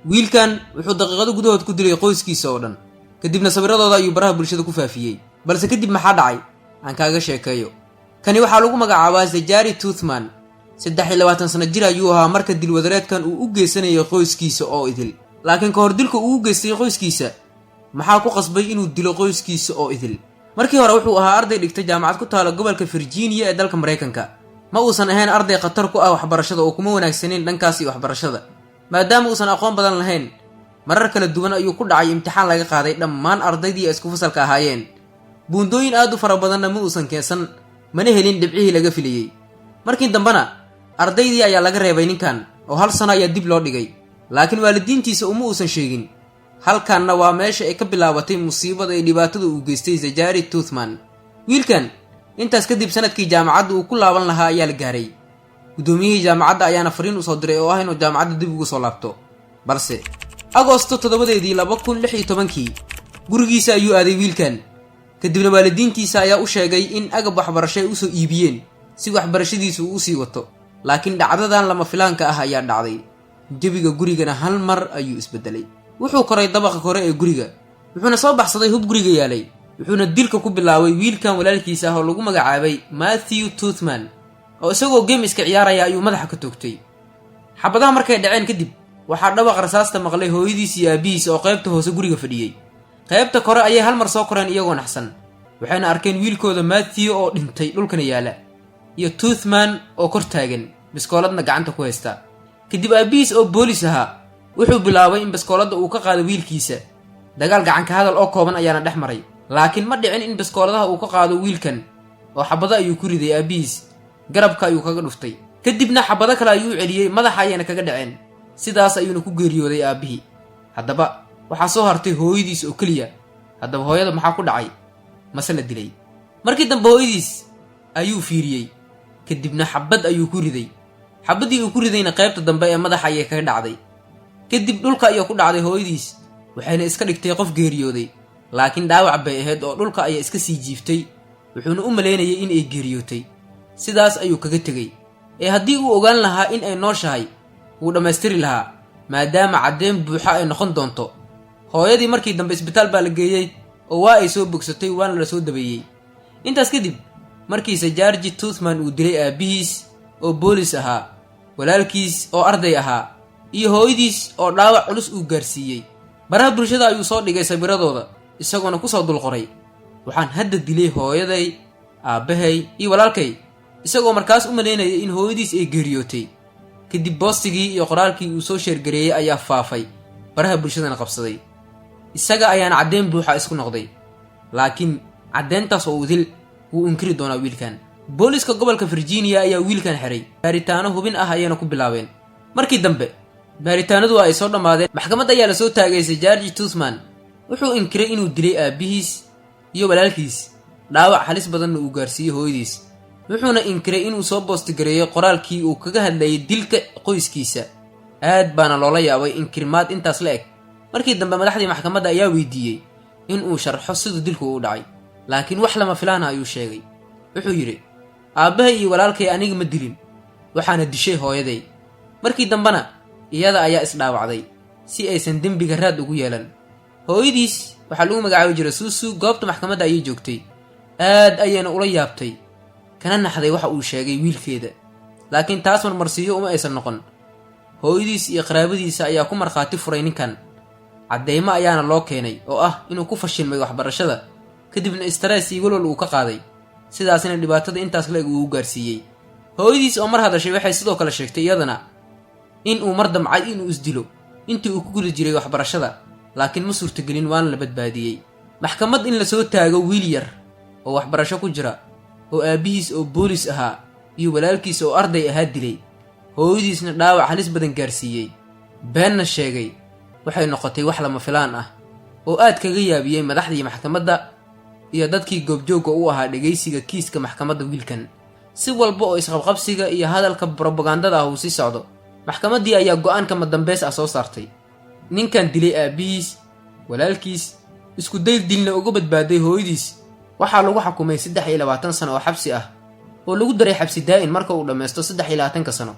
wiilkan wuxuu daqiiqado gudahood ku dilay qoyskiisa oo dhan kadibna sawiradooda ayuu baraha bulshada ku faafiyey balse kadib maxaa dhacay aan kaaga sheekeeyo. kani waxaa lagu magacaabaa Zachary Toothman 23 sano jir ayuu ahaa marka dilwadareedkan uu u geysanayay qoyskiisa oo idil, laakiin ka hor dilka uu u geystay qoyskiisa maxaa ku qasbay inuu dilo qoyskiisa oo idil. markii hore wuxuu ahaa arday dhigtay jaamacad ku taala gobolka Virginia ee dalka Mareykanka. ma uusan ahayn arday khatar ku ah waxbarashada oo kuma wanaagsaneyn dhankaasi waxbarashada, maadaama uusan aqoon badan lahayn. marar kala duwan ayuu ku dhacay imtixaan laga qaaday dhammaan ardaydii isku fasalka ahaayeen. buundooyin aad u fara badanna ma uusan keensan, mana helin dhibcihii laga filayay. markii dambena ardaydii ayaa laga reebay ninkan oo 1 sano ayaa dib loo dhigay, laakiin waalidiintiisa uma uusan sheegin. halkanna waa meesha ay ka bilaabatay musiibada ay dhibaatada u geystay Zachary Toothman. wiilkan intaas kadib sanadkii jaamacadda uu ku laaban lahaa ayaa la gaaray. gudoomiyihii jaamacadda ayaana fariin u soo diray oo ah inuu jaamacadda dib ugu soo laabto, balse Agoosto 7 2016 gurigiisa ayuu aaday wiilkan. kadibna waalidiintiisa ayaa u sheegay in agab waxbarasho ay u soo iibiyeen si waxbarashadiisu uu sii wato, laakiin dhacdadan lama filaanka ah ayaa dhacday. jawiga gurigana hal mar ayuu isbedelay. wuxuu koray dabaqa kore ee guriga, wuxuuna soo baxsaday hub guriga yaalay, wuxuuna dilka ku bilaabay wiilkan walaalkiisa ah oo lagu magacaabay Matthew Toothman oo isagoo game iska ciyaaraya ayuu madaxa ka toogtay. xabadaha markay dhaceen kadib waxaa dhawaq rasaasta maqlay hooyadiis iyo aabihiis oo qaybta hoose guriga fadhiyay. qaybta kore ayay hal mar soo koreen iyagoo naxsan, waxayna arkeen wiilkooda Matthew oo dhintay dhulkana yaala iyo Toothman oo kor taagan biskooladna gacanta ku haysta. kadib aabihiis oo boolis ahaa wuxuu bilaabay in biskooladda uu ka qaado wiilkiisa. dagaal gacan ka hadal oo kooban ayaana dhex maray, laakiin ma dhicin in biskooladaha uu ka qaado wiilkan oo xabado ayuu ku riday aabihiis, garabka ayuu kaga dhuftay. kadibna xabado kale ayuu celiyey, madaxa ayayna kaga dhaceen. sidaas ayuuna ku geeriyooday aabihii. haddaba waxaa soo hartay hooyadiis oo keliya. haddaba hooyada maxaa ku dhacay? mase la dilay? markii dambe hooyadiis ayuu fiiriyey, kadibna xabad ayuu ku riday. xabadii uu ku ridayna qaybta dambe ee madaxa ayay kaga dhacday. kadib dhulka ayaa ku dhacday hooyadiis, waxayna iska dhigtay qof geeriyooday, laakiin dhaawac bay ahayd oo dhulka ayaa iska sii jiiftay. wuxuuna u maleynayay in ay geeriyootay. sidaas ayuu kaga tegey. haddii uu ogaan lahaa in ay nooshahay wuu dhammaystiri lahaa, maadaama caddeyn buuxa ay noqon doonto. hooyadii markii dambe isbitaal baa la geeyey oo waa ay soo bogsatay, waana la soo dabeeyey. intaas kadib markii Zachary Toothman uu dilay aabihiis oo boolis ahaa, walaalkiis oo arday ahaa, iyo hooyadiis oo dhaawac culus uu gaarsiiyey, baraha bulshada ayuu soo dhigay sawiradooda isagoona ku soo dulqoray, waxaan hadda dilay hooyaday, aabbahay iyo walaalkay, isagoo markaas u maleynayay in hooyadiis ay geeriyootay. kadib boostigii iyo qoraalkii uu soo sheergareeyey ayaa faafay, baraha bulshadana qabsaday. isaga ayaana caddeyn buuxa isku noqday, laakiin caddeyntaas oo idil wuu inkiri doonaa wiilkan. booliska gobolka Virginia ayaa wiilkan xiray, baaritaano hubin ah ayayna ku bilaabeen. markii dambe baaritaanadu ay soo dhammaadeen, maxkamad ayaa la soo taagay. Zachary Toothman wuxuu inkiray inuu dilay aabihiis iyo walaalkiis, dhaawac halis badanna uu gaarsiiyey hooyadiis. wuxuuna inkiray inuu soo boostigareeyay qoraalkii uu kaga hadlayay dilka qoyskiisa. aad baana loola yaabay inkirmaad intaas la eg. markii dambe madaxdii maxkamadda ayaa weydiiyey in uu sharxo sida dilku u dhacay, laakiin wax lama filaana ayuu sheegay. wuxuu yidhi, aabbahay iyo walaalkay aniga ma dilin, waxaana dishay hooyaday. markii dambena iyada ayaa isdhaawacday si aysan dembiga raad ugu yeelan. hooyadiis waxaa lagu magacaabi jiray Susu. goobta maxkamadda ayay joogtay, aad ayayna ula yaabtay kana naxday waxa uu sheegay wiilkeeda, laakiin taas marmarsiiyo uma aysan noqon. hooyadiis iyo qaraabadiisa ayaa ku markhaati furay ninkan. cadeymo ayaana loo keenay oo ah inuu ku fashilmay waxbarashada, kadibna stress iyo walwal uu ka qaaday, sidaasina dhibaatada intaas la eg uu gaarsiiyey. hooyadiis oo mar hadashay waxay sidoo kale sheegtay iyadana in uu mar damcay inuu isdilo intii uu ku guda jiray waxbarashada, laakiin ma suurtagelin, waana la badbaadiyey. maxkamad in la soo taago wiil yar oo waxbarasho ku jira oo aabihiis oo boolis ahaa iyo walaalkiis oo arday ahaa dilay, hooyadiisna dhaawac halis badan gaarsiiyey, beenna sheegay, waxay noqotay wax lama filaan ah oo aad kaga yaabiyey madaxdii maxkamadda iyo dadkii goobjoogga u ahaa dhegaysiga kiiska maxkamadda wiilkan. si walba oo isqabqabsiga iyo hadalka propagandada ah uu sii socdo, maxkamaddii ayaa go'aan kama dambeys ah soo saartay. ninkan dilay aabihiis, walaalkiis, isku day dilna uga badbaaday hooyadiis, waxaa lagu xukumay 23 sano oo xabsi ah oo lagu daray xabsi daa'in marka uu dhammaysto 23 sano.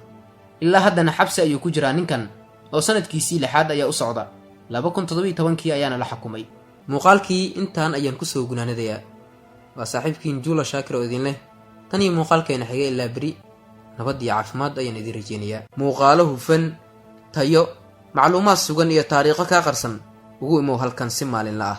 ilaa haddana xabsi ayuu ku jiraa ninkan oo sanadkiisii 6aad ayaa u socda 2017 ayaana la xukumay muuqaalkii intaan ayaan ku soo gunaanadayaa waa saaxiibkiin Juula Shaakir oo idin leh tan iyo muuqaalkeena xiga ilaa bari nabad iyo caafimaad ayaan idin rajeynayaa muuqaalo hufan tayo macluumaad sugan iyo taariikho ka qarsan ugu imow halkan si maalinle ah